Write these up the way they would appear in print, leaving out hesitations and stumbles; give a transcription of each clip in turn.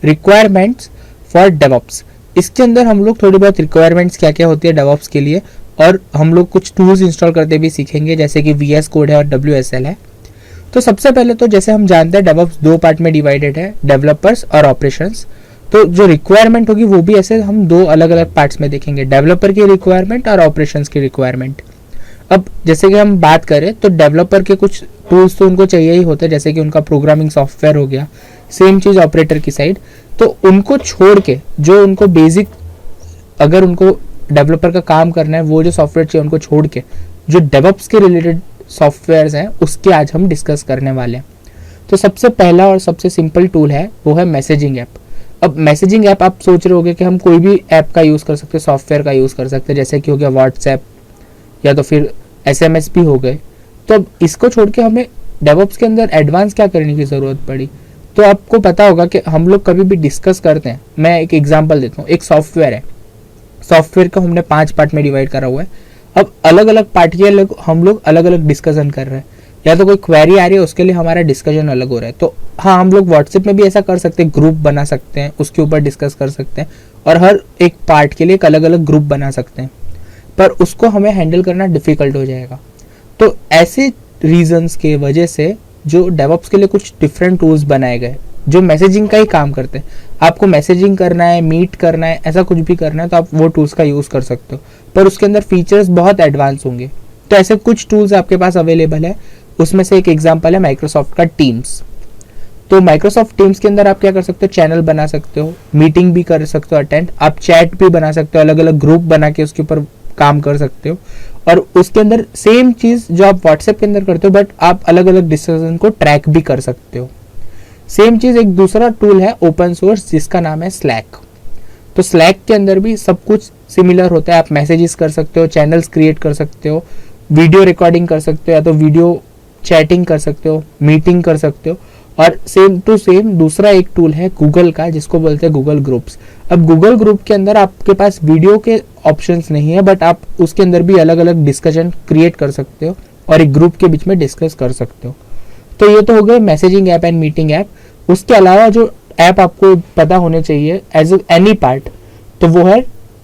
Requirements for DevOps. इसके अंदर हम लोग थोड़ी बहुत रिक्वायरमेंट्स क्या क्या होती है डेवऑप्स के लिए, और हम लोग कुछ टूल्स इंस्टॉल करते भी सीखेंगे, जैसे कि VS कोड है और WSL है। तो सबसे पहले तो जैसे हम जानते हैं डेवऑप्स दो पार्ट में डिवाइडेड है, डेवलपर्स और ऑपरेशंस। तो जो रिक्वायरमेंट होगी वो भी ऐसे हम दो अलग अलग पार्ट्स में देखेंगे, डेवलपर की रिक्वायरमेंट और ऑपरेशंस की रिक्वायरमेंट। अब जैसे कि हम बात करें तो डेवलपर के कुछ टूल्स तो उनको चाहिए ही होते हैं, जैसे कि उनका प्रोग्रामिंग सॉफ्टवेयर हो गया, सेम चीज़ ऑपरेटर की साइड। तो उनको छोड़ के जो उनको बेसिक, अगर उनको डेवलपर का काम करना है, वो जो सॉफ्टवेयर चाहिए उनको छोड़ के जो डेवऑप्स के रिलेटेड सॉफ्टवेयर्स हैं उसके आज हम डिस्कस करने वाले हैं। तो सबसे पहला और सबसे सिंपल टूल है वो है मैसेजिंग ऐप। अब मैसेजिंग ऐप आप सोच रहे होगे कि हम कोई भी ऐप का यूज़ कर सकते हैं, सॉफ्टवेयर का यूज़ कर सकते हैं, जैसे कि हो गया व्हाट्सएप या तो फिर SMS भी हो गए। तो अब इसको छोड़ के हमें डेवऑप्स के अंदर एडवांस क्या करने की ज़रूरत पड़ी। तो आपको पता होगा कि हम लोग कभी भी डिस्कस करते हैं, मैं एक एग्जांपल देता हूँ, एक सॉफ्टवेयर है, सॉफ्टवेयर को हमने 5 पार्ट में डिवाइड करा हुआ है। अब अलग अलग पार्ट के हम लोग अलग अलग डिस्कशन कर रहे हैं, या तो कोई क्वेरी आ रही है उसके लिए हमारा डिस्कशन अलग हो रहा है। तो हाँ, हम लोग व्हाट्सएप में भी ऐसा कर सकते हैं, ग्रुप बना सकते हैं, उसके ऊपर डिस्कस कर सकते हैं, और हर एक पार्ट के लिए एक अलग अलग ग्रुप बना सकते हैं, पर उसको हमें हैंडल करना डिफिकल्ट हो जाएगा। तो ऐसे रीजंस के वजह से जो डेवऑप्स के लिए कुछ डिफरेंट टूल्स बनाए गए जो मैसेजिंग का ही काम करते हैं। आपको मैसेजिंग करना है, मीट करना है, ऐसा कुछ भी करना है तो आप वो टूल्स का यूज़ कर सकते हो, पर उसके अंदर फीचर्स बहुत एडवांस होंगे। तो ऐसे कुछ टूल्स आपके पास अवेलेबल है, उसमें से एक एग्जांपल है माइक्रोसॉफ्ट का टीम्स। तो माइक्रोसॉफ्ट टीम्स के अंदर आप क्या कर सकते हो, चैनल बना सकते हो, मीटिंग भी कर सकते हो अटेंड, आप चैट भी बना सकते हो, अलग अलग ग्रुप बना के उसके ऊपर काम कर सकते हो। और उसके अंदर सेम चीज़ जो आप व्हाट्सएप के अंदर करते हो, बट आप अलग अलग डिस्कशन को ट्रैक भी कर सकते हो। सेम चीज़ एक दूसरा टूल है ओपन सोर्स जिसका नाम है स्लैक। तो स्लैक के अंदर भी सब कुछ सिमिलर होता है, आप मैसेजेस कर सकते हो, चैनल्स क्रिएट कर सकते हो, वीडियो रिकॉर्डिंग कर सकते हो, या तो वीडियो चैटिंग कर सकते हो, मीटिंग कर सकते हो। और सेम टू सेम दूसरा एक टूल है गूगल का जिसको बोलते हैं गूगल ग्रुप्स। अब गूगल ग्रुप के अंदर आपके पास वीडियो के ऑप्शंस नहीं है, बट आप उसके अंदर भी अलग अलग डिस्कशन क्रिएट कर सकते हो और एक ग्रुप के बीच में डिस्कस कर सकते हो। तो ये तो हो गए messaging app and meeting app. उसके अलावा जो ऐप आपको पता होने चाहिए एज एनी पार्ट, तो वो है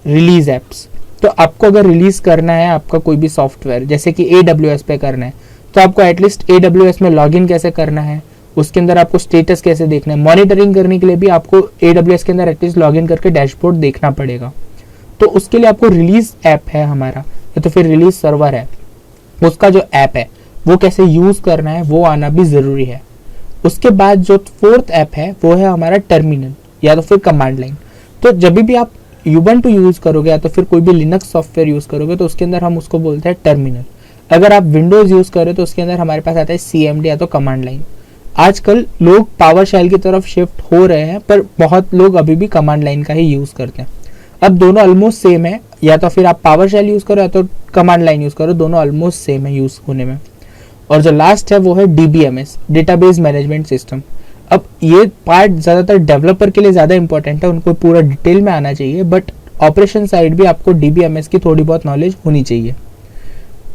रिलीज ऐप्स। तो आपको अगर रिलीज करना है आपका कोई भी सॉफ्टवेयर, जैसे कि AWS पे करना है, तो आपको एटलीस्ट AWS में लॉगिन कैसे करना है, उसके अंदर आपको स्टेटस कैसे देखना है, मॉनिटरिंग करने के लिए भी आपको AWS के अंदर एटलीस्ट लॉगिन करके डैशबोर्ड देखना पड़ेगा। तो उसके लिए आपको रिलीज ऐप है हमारा, या तो फिर रिलीज सर्वर है, उसका जो ऐप है वो कैसे यूज करना है वो आना भी जरूरी है। उसके बाद जो फोर्थ ऐप है वो है हमारा टर्मिनल या तो फिर कमांड लाइन। तो जब भी आप Ubuntu यूज करोगे या तो फिर कोई भी लिनक्स सॉफ्टवेयर यूज करोगे तो उसके अंदर हम उसको बोलते हैं टर्मिनल। अगर आप विंडोज यूज करो तो उसके अंदर हमारे पास आता है CMD या तो कमांड लाइन। आजकल लोग पावर शेल की तरफ शिफ्ट हो रहे हैं, पर बहुत लोग अभी भी कमांड लाइन का ही यूज करते हैं। अब दोनों ऑलमोस्ट सेम है, या तो फिर आप पावर शेल यूज करो या तो कमांड लाइन यूज करो, दोनों ऑलमोस्ट सेम है यूज होने में। और जो लास्ट है वो है DBMS, डेटाबेस मैनेजमेंट सिस्टम। अब ये पार्ट ज़्यादातर डेवलपर के लिए ज़्यादा इंपॉर्टेंट है, उनको पूरा डिटेल में आना चाहिए, बट ऑपरेशन साइड भी आपको DBMS की थोड़ी बहुत नॉलेज होनी चाहिए,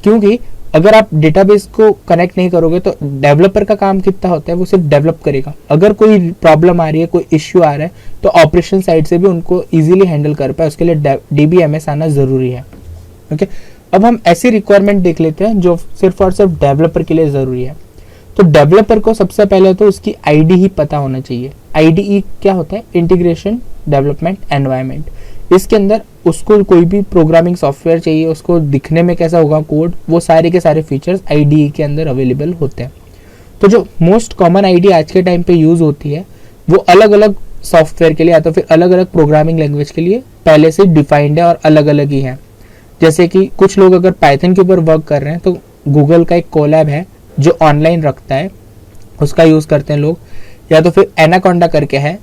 क्योंकि अगर आप डेटाबेस को कनेक्ट नहीं करोगे तो डेवलपर का काम कितना होता है, वो सिर्फ डेवलप करेगा। अगर कोई प्रॉब्लम आ रही है, कोई इश्यू आ रहा है, तो ऑपरेशन साइड से भी उनको इजीली हैंडल कर पाए, उसके लिए DBMS आना ज़रूरी है। ओके, अब हम ऐसी रिक्वायरमेंट देख लेते हैं जो सिर्फ और सिर्फ डेवलपर के लिए ज़रूरी है। तो डेवलपर को सबसे पहले तो उसकी IDE ही पता होना चाहिए। IDE क्या होता है, इंटीग्रेशन डेवलपमेंट एनवायरनमेंट। इसके अंदर उसको कोई भी प्रोग्रामिंग सॉफ्टवेयर चाहिए, उसको दिखने में कैसा होगा कोड, वो सारे के सारे फीचर्स IDE के अंदर अवेलेबल होते हैं। तो जो मोस्ट कॉमन IDE आज के टाइम पे यूज़ होती है वो अलग अलग सॉफ्टवेयर के लिए या तो फिर अलग अलग प्रोग्रामिंग लैंग्वेज के लिए पहले से डिफाइंड है और अलग अलग ही है। जैसे कि कुछ लोग अगर पाइथन के ऊपर वर्क कर रहे हैं तो गूगल का एक कोलैब है जो ऑनलाइन रखता है, उसका यूज़ करते हैं लोग। या तो फिर एनाकोंडा करके है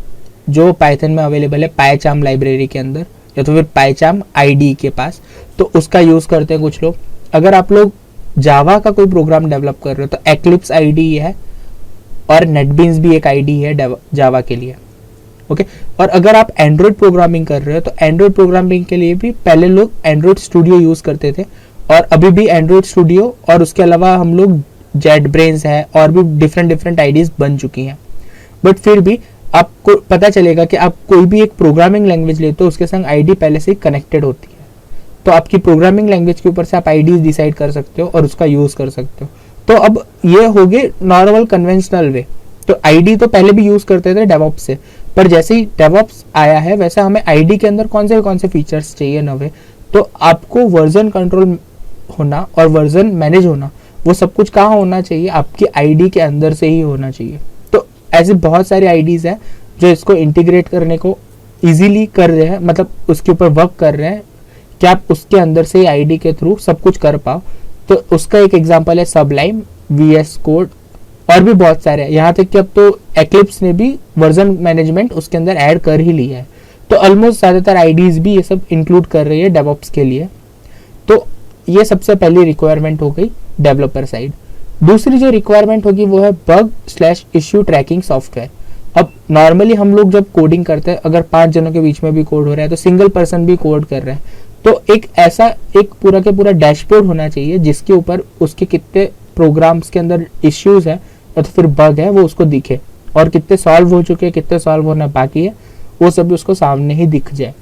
जो पाइथन में अवेलेबल है पाइचार्म लाइब्रेरी के अंदर, या तो फिर पाइचार्म IDE के पास, तो उसका यूज़ करते हैं कुछ लोग। अगर आप लोग जावा का कोई प्रोग्राम डेवलप कर रहे हो तो एक्लिप्स IDE है, और नेटबीन्स भी एक IDE है जावा के लिए। ओके, और अगर आप एंड्रॉयड प्रोग्रामिंग कर रहे हो तो एंड्रॉयड प्रोग्रामिंग के लिए भी पहले लोग एंड्रॉयड स्टूडियो यूज़ करते थे, और अभी भी एंड्रॉयड स्टूडियो, और उसके अलावा हम लोग जेट ब्रेन्स है और भी डिफरेंट IDEs बन चुकी हैं। बट फिर भी आपको पता चलेगा कि आप कोई भी एक प्रोग्रामिंग लैंग्वेज लेते हो उसके संग आईडी पहले से ही कनेक्टेड होती है, तो आपकी प्रोग्रामिंग लैंग्वेज के ऊपर से आप आईडी डिसाइड कर सकते हो और उसका यूज कर सकते हो। तो अब ये हो गए नॉर्मल कन्वेंशनल वे। तो आईडी तो पहले भी यूज करते थे डेवऑप्स से, पर जैसे ही डेवऑप्स आया है वैसे हमें आईडी के अंदर कौन से फीचर्स चाहिए नवे, तो आपको वर्जन कंट्रोल होना और वर्जन मैनेज होना, वो सब कुछ कहाँ होना चाहिए, आपकी आईडी के अंदर से ही होना चाहिए। तो ऐसे बहुत सारे आईडीज हैं जो इसको इंटीग्रेट करने को इजीली कर रहे हैं, मतलब उसके ऊपर वर्क कर रहे हैं कि आप उसके अंदर से ही आईडी के थ्रू सब कुछ कर पाओ। तो उसका एक एग्जांपल है सबलाइम, VS कोड और भी बहुत सारे हैं। यहाँ तक कि अब तो एक्लिप्स ने भी वर्जन मैनेजमेंट उसके अंदर ऐड कर ही लिया है। तो ऑलमोस्ट ज़्यादातर आईडीज भी ये सब इंक्लूड कर रही है डेवऑप्स के लिए। तो ये सबसे पहली रिक्वायरमेंट हो गई डेवलपर साइड। दूसरी जो रिक्वायरमेंट होगी वो है बग/इश्यू ट्रैकिंग सॉफ्टवेयर। अब नॉर्मली हम लोग जब कोडिंग करते हैं, अगर 5 जनों के बीच में भी कोड हो रहा है तो सिंगल पर्सन भी कोड कर रहा है, तो एक पूरा के पूरा डैशबोर्ड होना चाहिए जिसके ऊपर उसके कितने प्रोग्राम्स के अंदर इश्यूज है या तो फिर बग है वो उसको दिखे, और कितने सॉल्व हो चुके हैं, कितने सॉल्व होना बाकी है, वो सब भी उसको सामने ही दिख जाए।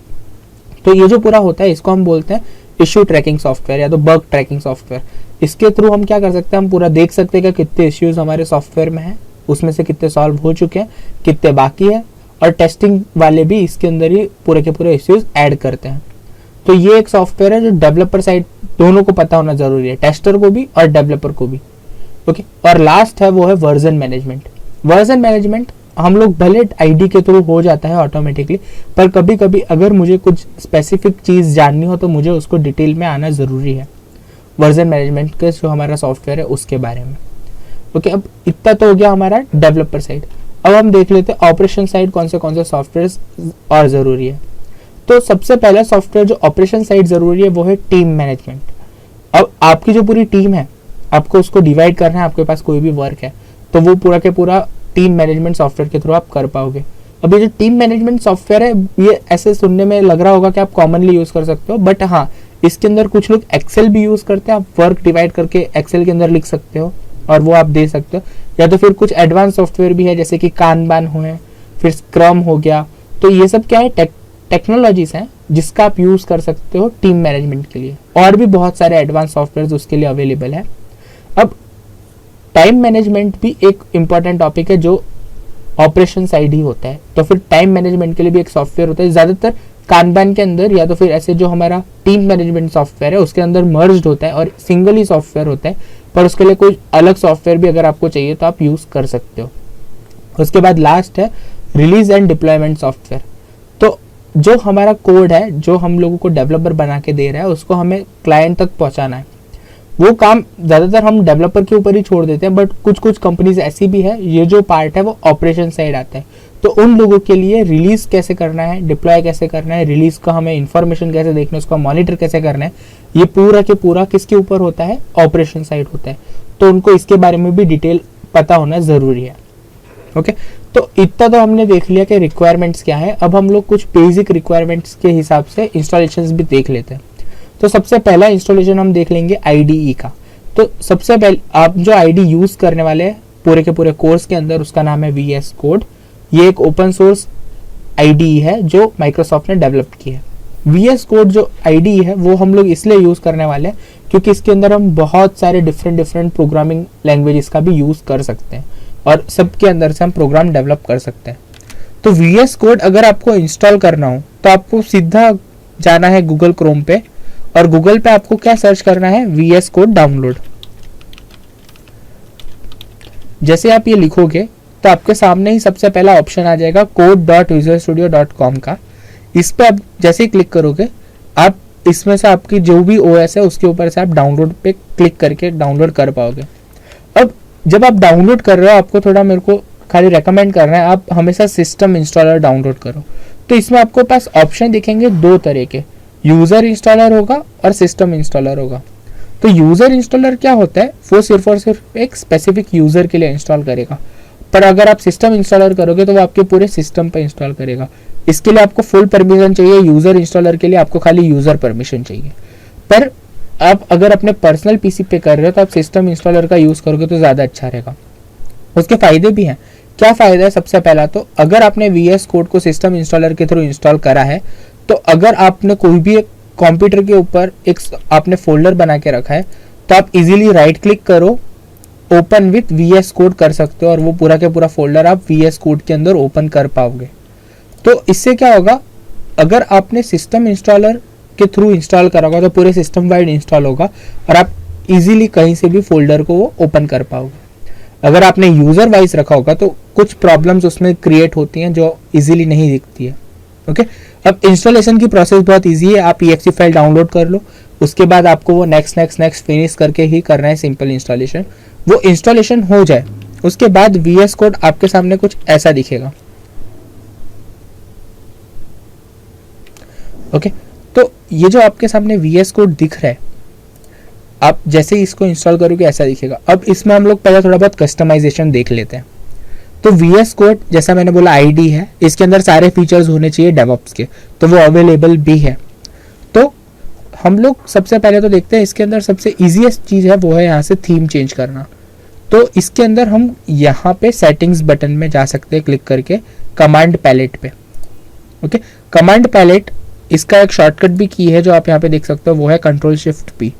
तो ये जो पूरा होता है इसको हम बोलते हैं इश्यू ट्रैकिंग सॉफ्टवेयर या तो बग ट्रैकिंग सॉफ्टवेयर। इसके थ्रू हम क्या कर सकते हैं, हम पूरा देख सकते हैं कि कितने इश्यूज हमारे सॉफ्टवेयर में हैं, उसमें से कितने सॉल्व हो चुके हैं, कितने बाकी है, और टेस्टिंग वाले भी इसके अंदर ही पूरे के पूरे इश्यूज ऐड करते हैं। तो ये एक सॉफ्टवेयर है जो डेवलपर साइड दोनों को पता होना जरूरी है, टेस्टर को भी और डेवलपर को भी। ओके, और लास्ट है वो है वर्जन मैनेजमेंट। वर्जन मैनेजमेंट हम लोग भले आईडी के थ्रू हो जाता है ऑटोमेटिकली, पर कभी कभी अगर मुझे कुछ स्पेसिफिक चीज़ जाननी हो तो मुझे उसको डिटेल में आना ज़रूरी है वर्जन मैनेजमेंट के जो हमारा सॉफ्टवेयर है उसके बारे में। ओके, अब इतना तो हो गया हमारा डेवलपर साइड। अब हम देख लेते हैं ऑपरेशन साइड कौन से सॉफ्टवेयर और ज़रूरी है। तो सबसे पहला सॉफ्टवेयर जो ऑपरेशन साइड ज़रूरी है वो है टीम मैनेजमेंट। अब आपकी जो पूरी टीम है आपको उसको डिवाइड करना है, आपके पास कोई भी वर्क है तो वो पूरा के पूरा टीम मैनेजमेंट सॉफ्टवेयर के थ्रू आप कर पाओगे। अब ये जो टीम मैनेजमेंट सॉफ्टवेयर है ये ऐसे सुनने में लग रहा होगा कि आप कॉमनली यूज कर सकते हो, बट हाँ इसके अंदर कुछ लोग एक्सेल भी यूज करते हैं। आप वर्क डिवाइड करके एक्सेल के अंदर लिख सकते हो और वो आप दे सकते हो, या तो फिर कुछ एडवांस सॉफ्टवेयर भी है जैसे कि कानबान हुए, फिर स्क्रम हो गया। तो ये सब क्या है, टेक्नोलॉजीज हैं जिसका आप यूज कर सकते हो टीम मैनेजमेंट के लिए। और भी बहुत सारे एडवांस सॉफ्टवेयर उसके लिए अवेलेबल है। अब टाइम मैनेजमेंट भी एक इम्पॉर्टेंट टॉपिक है जो ऑपरेशन साइड ही होता है, तो फिर टाइम मैनेजमेंट के लिए भी एक सॉफ्टवेयर होता है। ज़्यादातर कानबान के अंदर या तो फिर ऐसे जो हमारा टीम मैनेजमेंट सॉफ्टवेयर है उसके अंदर मर्ज्ड होता है और सिंगल ही सॉफ्टवेयर होता है, पर उसके लिए कोई अलग सॉफ्टवेयर भी अगर आपको चाहिए तो आप यूज़ कर सकते हो। उसके बाद लास्ट है रिलीज एंड डिप्लॉयमेंट सॉफ्टवेयर। तो जो हमारा कोड है जो हम लोगों को डेवलपर बना के दे रहा है उसको हमें क्लाइंट तक पहुंचाना है। वो काम ज़्यादातर हम डेवलपर के ऊपर ही छोड़ देते हैं, बट कुछ कंपनीज ऐसी भी है ये जो पार्ट है वो ऑपरेशन साइड आता है। तो उन लोगों के लिए रिलीज कैसे करना है, डिप्लॉय कैसे करना है, रिलीज का हमें इन्फॉर्मेशन कैसे देखना है, उसका मॉनिटर कैसे करना है, ये पूरा के पूरा किसके ऊपर होता है, ऑपरेशन साइड होता है। तो उनको इसके बारे में भी डिटेल पता होना ज़रूरी है। ओके, तो इतना तो हमने देख लिया कि रिक्वायरमेंट्स क्या है। अब हम लोग कुछ बेसिक रिक्वायरमेंट्स के हिसाब से इंस्टॉलेशंस भी देख लेते हैं। तो सबसे पहला इंस्टॉलेशन हम देख लेंगे आईडीई का। तो सबसे पहले आप जो आईडी यूज़ करने वाले हैं पूरे के पूरे कोर्स के अंदर उसका नाम है VS कोड। ये एक ओपन सोर्स आईडीई है जो माइक्रोसॉफ्ट ने डेवलप की है। VS कोड जो आईडीई है वो हम लोग इसलिए यूज़ करने वाले हैं क्योंकि इसके अंदर हम बहुत सारे डिफरेंट प्रोग्रामिंग लैंग्वेजेस का भी यूज़ कर सकते हैं और सबके अंदर से हम प्रोग्राम डेवलप कर सकते हैं। तो VS कोड अगर आपको इंस्टॉल करना हो तो आपको सीधा जाना है गूगल क्रोम पे, और गूगल पे आपको क्या सर्च करना है, VS कोड डाउनलोड। जैसे आप ये लिखोगे तो आपके सामने ही सबसे पहला ऑप्शन आ जाएगा code.visualstudio.com का। इस पे आप जैसे ही क्लिक करोगे आप इसमें से आपकी जो भी OS है उसके ऊपर से आप डाउनलोड पे क्लिक करके डाउनलोड कर पाओगे। अब जब आप डाउनलोड कर रहे हो आपको थोड़ा मेरे को खाली रेकमेंड करना है, आप हमेशा सिस्टम इंस्टॉलर डाउनलोड करो। तो इसमें आपको पास ऑप्शन दिखेंगे दो तरह के, यूज़र इंस्टॉलर होगा और सिस्टम इंस्टॉलर होगा। तो यूज़र इंस्टॉलर क्या होता है, वो सिर्फ और सिर्फ एक स्पेसिफिक यूज़र के लिए इंस्टॉल करेगा, पर अगर आप सिस्टम इंस्टॉलर करोगे तो वो आपके पूरे सिस्टम पर इंस्टॉल करेगा। इसके लिए आपको फुल परमिशन चाहिए, यूज़र इंस्टॉलर के लिए आपको खाली यूज़र परमिशन चाहिए। पर आप अगर अपने पर्सनल पीसी पे कर रहे हो तो आप सिस्टम इंस्टॉलर का यूज़ करोगे तो ज़्यादा अच्छा रहेगा। उसके फ़ायदे भी हैं क्या फ़ायदा है? सबसे पहला तो अगर आपने VS कोड को सिस्टम इंस्टॉलर के थ्रू इंस्टॉल करा है, तो अगर आपने कोई भी एक कंप्यूटर के ऊपर एक आपने फोल्डर बना के रखा है, तो आप इजीली राइट क्लिक करो, ओपन विथ VS कोड कर सकते हो और वो पूरा के पूरा फोल्डर आप VS कोड के अंदर ओपन कर पाओगे। तो इससे क्या होगा, अगर आपने सिस्टम इंस्टॉलर के थ्रू इंस्टॉल करा होगा तो पूरे सिस्टम वाइड इंस्टॉल होगा और आप इजीली कहीं से भी फोल्डर को वो ओपन कर पाओगे। अगर आपने यूज़र वाइज रखा होगा तो कुछ प्रॉब्लम्स उसमें क्रिएट होती हैं जो इजीली नहीं दिखती है। ओके, अब इंस्टॉलेशन की प्रोसेस बहुत इजी है। आप exe फाइल डाउनलोड कर लो, उसके बाद आपको वो नेक्स्ट फिनिश करके ही करना है सिंपल इंस्टॉलेशन। वो इंस्टॉलेशन हो जाए उसके बाद VS कोड आपके सामने कुछ ऐसा दिखेगा। ओके, तो ये जो आपके सामने VS कोड दिख रहा है, आप जैसे ही इसको इंस्टॉल करोगे ऐसा दिखेगा। अब इसमें हम लोग पहले थोड़ा बहुत कस्टमाइजेशन देख लेते हैं। तो VS कोड जैसा मैंने बोला आईडी है, इसके अंदर सारे फीचर्स होने चाहिए डेवऑप्स के, तो वो अवेलेबल भी है। तो हम लोग सबसे पहले तो देखते हैं इसके अंदर सबसे ईजीएस्ट चीज़ है वो है यहाँ से थीम चेंज करना। तो इसके अंदर हम यहाँ पे सेटिंग्स बटन में जा सकते हैं क्लिक करके कमांड पैलेट पे। ओके, कमांड पैलेट इसका एक शॉर्टकट भी की है जो आप यहाँ पे देख सकते हो, वो है Ctrl+Shift+P।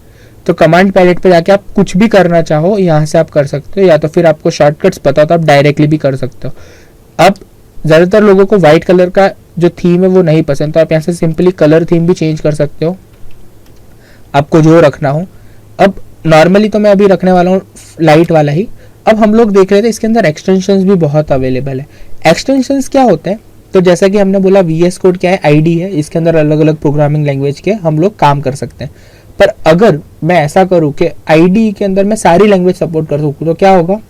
तो कमांड पैलेट पे जाके आप कुछ भी करना चाहो यहाँ से आप कर सकते हो, या तो फिर आपको शॉर्टकट्स पता हो तो आप डायरेक्टली भी कर सकते हो। अब ज़्यादातर लोगों को वाइट कलर का जो थीम है वो नहीं पसंद, तो आप यहाँ से सिंपली कलर थीम भी चेंज कर सकते हो आपको जो रखना हो। अब नॉर्मली तो मैं अभी रखने वाला हूँ लाइट वाला ही। अब हम लोग देख रहे थे इसके अंदर एक्सटेंशंस भी बहुत अवेलेबल है। एक्सटेंशंस क्या होते हैं? तो जैसा कि हमने बोला VS कोड क्या है, आईडी है, इसके अंदर अलग अलग प्रोग्रामिंग लैंग्वेज के हम लोग काम कर सकते हैं। पर अगर मैं ऐसा करूँ कि आईडी के अंदर मैं सारी लैंग्वेज सपोर्ट कर सकूँ तो क्या होगा,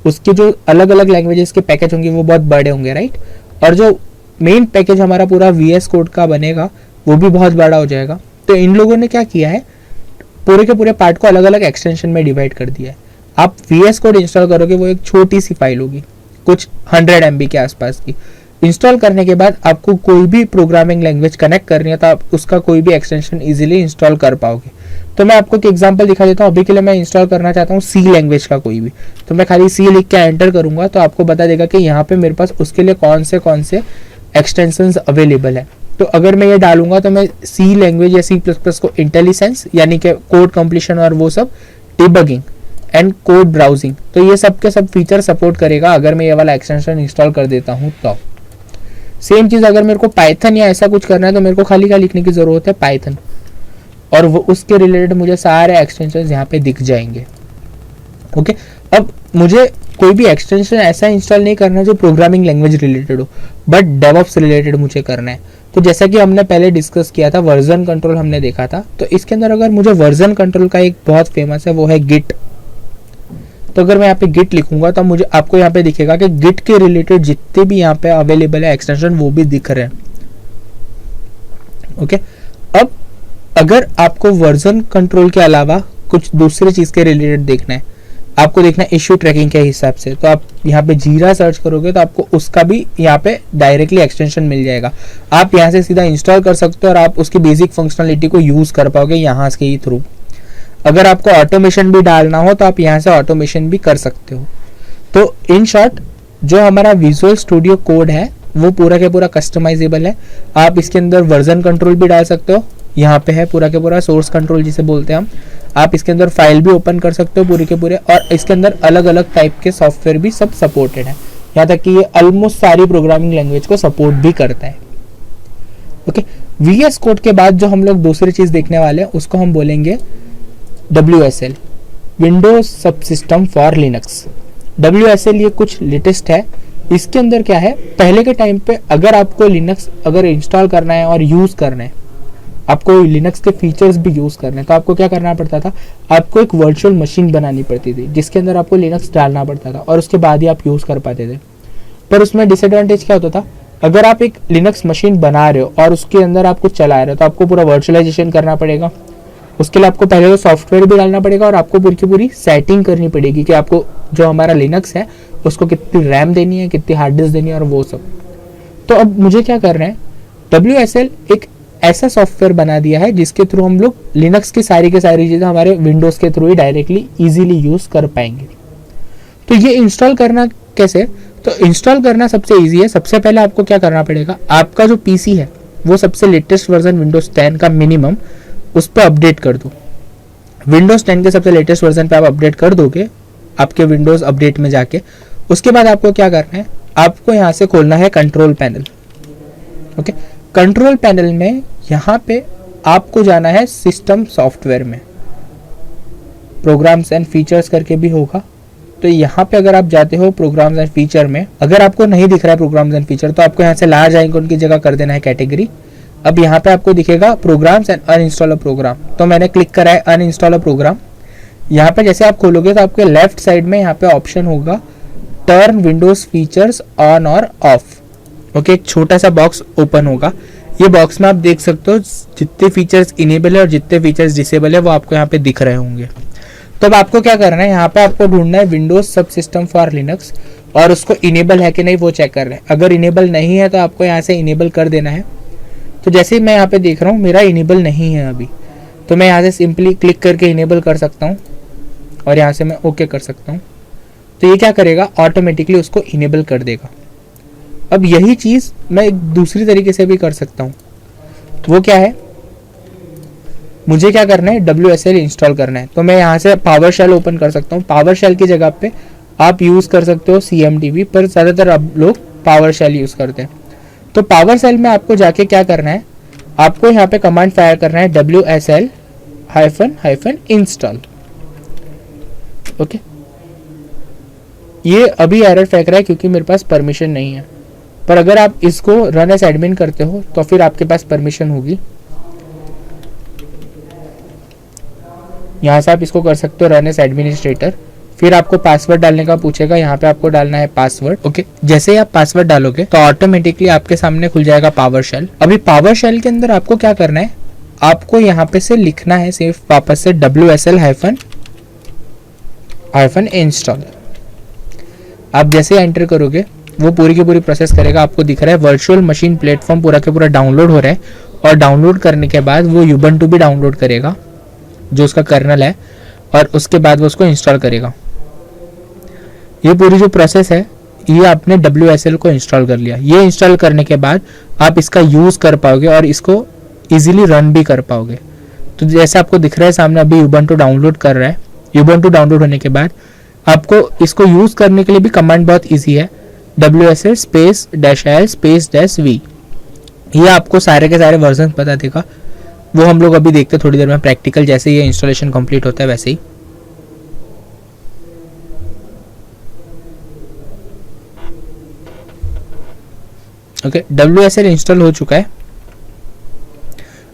उसके जो अलग अलग लैंग्वेजेस के पैकेज होंगे वो बहुत बड़े होंगे, राइट। और जो मेन पैकेज हमारा पूरा VS कोड का बनेगा वो भी बहुत बड़ा हो जाएगा। तो इन लोगों ने क्या किया है, पूरे के पूरे पार्ट को अलग अलग एक्सटेंशन में डिवाइड कर दिया है। आप VS कोड इंस्टॉल करोगे वो एक छोटी सी फाइल होगी, कुछ 100 MB के आसपास की। इंस्टॉल करने के बाद आपको कोई भी प्रोग्रामिंग लैंग्वेज कनेक्ट करनी है तो आप उसका कोई भी एक्सटेंशन इजीली इंस्टॉल कर पाओगे। तो मैं आपको एक एग्जांपल दिखा देता हूँ। अभी के लिए मैं इंस्टॉल करना चाहता हूँ C लैंग्वेज का कोई भी, तो मैं खाली C लिख के एंटर करूंगा तो आपको बता देगा कि यहाँ पे मेरे पास उसके लिए कौन से एक्सटेंशंस अवेलेबल है। तो अगर मैं ये डालूंगा तो मैं C लैंग्वेज या C++ को इंटेलिसेंस यानी कि कोड कंप्लीशन और वो सब, डिबगिंग एंड कोड ब्राउजिंग, तो ये सब के सब फीचर सपोर्ट करेगा अगर मैं ये वाला एक्सटेंशन इंस्टॉल कर देता हूँ। तो सेम चीज़ अगर मेरे को पाइथन या ऐसा कुछ करना है तो मेरे को खाली क्या लिखने की ज़रूरत है, पाइथन, और वो उसके रिलेटेड मुझे सारे एक्सटेंशन यहाँ पे दिख जाएंगे। ओके, अब मुझे कोई भी एक्सटेंशन ऐसा इंस्टॉल नहीं करना जो प्रोग्रामिंग लैंग्वेज रिलेटेड हो, बट डेवऑप्स रिलेटेड मुझे करना है। तो जैसा कि हमने पहले डिस्कस किया था, वर्जन कंट्रोल हमने देखा था, तो इसके अंदर अगर मुझे वर्जन कंट्रोल का एक बहुत फेमस है वो है गिट। तो अगर मैं यहाँ पे गिट लिखूंगा तो मुझे आपको यहाँ पे दिखेगा कि गिट के रिलेटेड जितने भी यहाँ पे अवेलेबल है एक्सटेंशन वो भी दिख रहे हैं। ओके, अब अगर आपको वर्जन कंट्रोल के अलावा कुछ दूसरे चीज़ के रिलेटेड देखना है, आपको देखना है इश्यू ट्रैकिंग के हिसाब से, तो आप यहाँ पे जीरा सर्च करोगे तो आपको उसका भी यहाँ पे डायरेक्टली एक्सटेंशन मिल जाएगा। आप यहाँ से सीधा इंस्टॉल कर सकते हो और आप उसकी बेसिक फंक्शनलिटी को यूज़ कर पाओगे यहाँ के ही थ्रू। अगर आपको ऑटोमेशन भी डालना हो तो आप यहाँ से ऑटोमेशन भी कर सकते हो। तो इन शॉर्ट जो हमारा विजुअल स्टूडियो कोड है वो पूरा के पूरा कस्टमाइजेबल है। आप इसके अंदर वर्जन कंट्रोल भी डाल सकते हो, यहाँ पे है पूरा के पूरा सोर्स कंट्रोल जिसे बोलते हैं हम। आप इसके अंदर फाइल भी ओपन कर सकते हो पूरे के पूरे, और इसके अंदर अलग अलग टाइप के सॉफ्टवेयर भी सब सपोर्टेड है, यहाँ तक कि ये ऑलमोस्ट सारी प्रोग्रामिंग लैंग्वेज को सपोर्ट भी करता है। ओके, VS कोड के बाद जो हम लोग दूसरी चीज़ देखने वाले हैं उसको हम बोलेंगे WSL, Windows subsystem for Linux. WSL ये कुछ लेटेस्ट है। इसके अंदर क्या है, पहले के टाइम पे अगर आपको लिनक्स अगर इंस्टॉल करना है और यूज़ करना है, आपको लिनक्स के फीचर्स भी यूज़ करने हैं, तो आपको क्या करना पड़ता था, आपको एक वर्चुअल मशीन बनानी पड़ती थी जिसके अंदर आपको लिनक्स डालना पड़ता था और उसके बाद ही आप यूज़ कर पाते थे। पर उसमें डिसएडवांटेज क्या होता था, अगर आप एक लिनक्स मशीन बना रहे हो और उसके अंदर आप कुछ चला रहे हो तो आपको पूरा वर्चुअलाइजेशन करना पड़ेगा। उसके लिए आपको पहले तो सॉफ्टवेयर भी डालना पड़ेगा और आपको पूरी की पूरी सेटिंग करनी पड़ेगी कि आपको जो हमारा लिनक्स है उसको कितनी रैम देनी है, कितनी हार्ड डिस्क देनी है और वो सब। तो अब मुझे क्या करना है, WSL एक ऐसा सॉफ्टवेयर बना दिया है जिसके थ्रू हम लोग लिनक्स की सारी चीज़ें हमारे विंडोज़ के थ्रू ही डायरेक्टली ईजिली यूज़ कर पाएंगे। तो ये इंस्टॉल करना कैसे, तो इंस्टॉल करना सबसे इजी है। सबसे पहले आपको क्या करना पड़ेगा, आपका जो पीसी है वो सबसे लेटेस्ट वर्जन विंडोज 10 का मिनिमम उस पर अपडेट कर दो। विंडोज 10 के सबसे लेटेस्ट वर्जन पे आप अपडेट कर दोगे आपके विंडोज अपडेट में जाके। उसके बाद आपको क्या करना है, आपको यहाँ से खोलना है control panel. Okay, control panel में यहाँ पे आपको जाना है सिस्टम सॉफ्टवेयर में, प्रोग्राम्स एंड फीचर्स करके भी होगा। तो यहाँ पे अगर आप जाते हो प्रोग्राम्स एंड फीचर में, अगर आपको नहीं दिख रहा है प्रोग्राम्स एंड फीचर तो आपको यहाँ से लार्ज आइकन की जगह कर देना है कैटेगरी। अब यहाँ पे आपको दिखेगा programs and uninstall a program, तो मैंने क्लिक करा है अनइंस्टॉल अ प्रोग्राम। यहाँ पे जैसे आप खोलोगे तो आपके लेफ्ट साइड में यहाँ पे ऑप्शन होगा टर्न विंडोज फीचर्स ऑन और ऑफ। ओके, एक छोटा सा बॉक्स ओपन होगा। ये बॉक्स में आप देख सकते हो जितने फीचर्स इनेबल है और जितने फीचर्स डिसेबल है वो आपको यहाँ पे दिख रहे होंगे। तो अब आपको क्या करना है, यहाँ पे आपको ढूंढना है विंडोज सब सिस्टम फॉर लिनक्स और उसको इनेबल है कि नहीं वो चेक कर रहे हैं। अगर इनेबल नहीं है तो आपको यहाँ से इनेबल कर देना है। तो जैसे ही मैं यहाँ पे देख रहा हूँ मेरा इनेबल नहीं है अभी, तो मैं यहाँ से सिंपली क्लिक करके इनेबल कर सकता हूँ और यहाँ से मैं ओके कर सकता हूँ। तो ये क्या करेगा, ऑटोमेटिकली उसको इनेबल कर देगा। अब यही चीज़ मैं एक दूसरी तरीके से भी कर सकता हूँ। वो क्या है, मुझे क्या करना है, WSL इंस्टॉल करना है। तो मैं यहाँ से पावर शेल ओपन कर सकता हूँ। पावर शेल की जगह पे आप यूज़ कर सकते हो CMDB, पर ज़्यादातर अब लोग पावर शेल यूज़ करते हैं। तो पावर शेल में आपको जाके क्या करना है, आपको यहाँ पे कमांड फायर करना है WSL -install। ओके, ये अभी एरर फेंक रहा है क्योंकि मेरे पास परमिशन नहीं है, पर अगर आप इसको रन एज एडमिन करते हो तो फिर आपके पास परमिशन होगी। यहाँ से आप इसको कर सकते हो रन एज एडमिनिस्ट्रेटर। फिर आपको पासवर्ड डालने का पूछेगा, यहाँ पे आपको डालना है पासवर्ड। ओके, जैसे ही आप पासवर्ड डालोगे तो ऑटोमेटिकली आपके सामने खुल जाएगा पावर शेल। अभी पावर शेल के अंदर आपको क्या करना है, आपको यहाँ पे से लिखना है सिर्फ वापस से WSL -install। आप जैसे एंटर करोगे वो पूरी की पूरी प्रोसेस करेगा। आपको दिख रहा है वर्चुअल मशीन प्लेटफॉर्म पूरा के पूरा डाउनलोड हो रहा है और डाउनलोड करने के बाद वो Ubuntu भी डाउनलोड करेगा जो उसका कर्नल है, और उसके बाद वो उसको इंस्टॉल करेगा। ये पूरी जो प्रोसेस है, ये आपने WSL को इंस्टॉल कर लिया। ये इंस्टॉल करने के बाद आप इसका यूज़ कर पाओगे और इसको इजीली रन भी कर पाओगे। तो जैसे आपको दिख रहा है सामने अभी Ubuntu डाउनलोड कर रहा है। Ubuntu डाउनलोड होने के बाद आपको इसको यूज़ करने के लिए भी कमांड बहुत ईजी है, WSL -l/v। ये आपको सारे के सारे वर्जन बता देगा। वो हम लोग अभी देखते हैं थोड़ी देर में प्रैक्टिकल, जैसे ये इंस्टॉलेशन कंप्लीट होता है वैसे ही। ओके, WSL इंस्टॉल हो चुका है।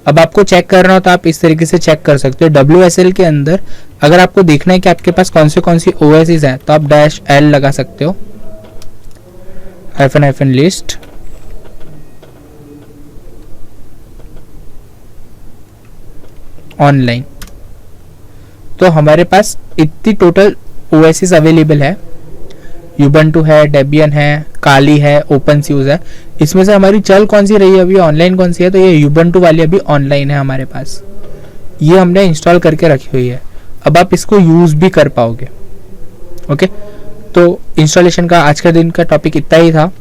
अब आपको चेक करना हो तो आप इस तरीके से चेक कर सकते हो। WSL के अंदर अगर आपको देखना है कि आपके पास कौन सी OSs हैं तो आप -l लगा सकते हो, -list। ऑनलाइन तो हमारे पास इतनी टोटल OSs अवेलेबल है। Ubuntu है, Debian है, काली है, OpenSUSE है। इसमें से हमारी चल कौन सी रही है अभी, ऑनलाइन कौन सी है, तो ये Ubuntu वाली अभी ऑनलाइन है हमारे पास। ये हमने इंस्टॉल करके रखी हुई है। अब आप इसको यूज़ भी कर पाओगे। ओके, तो इंस्टॉलेशन का आज का दिन का टॉपिक इतना ही था।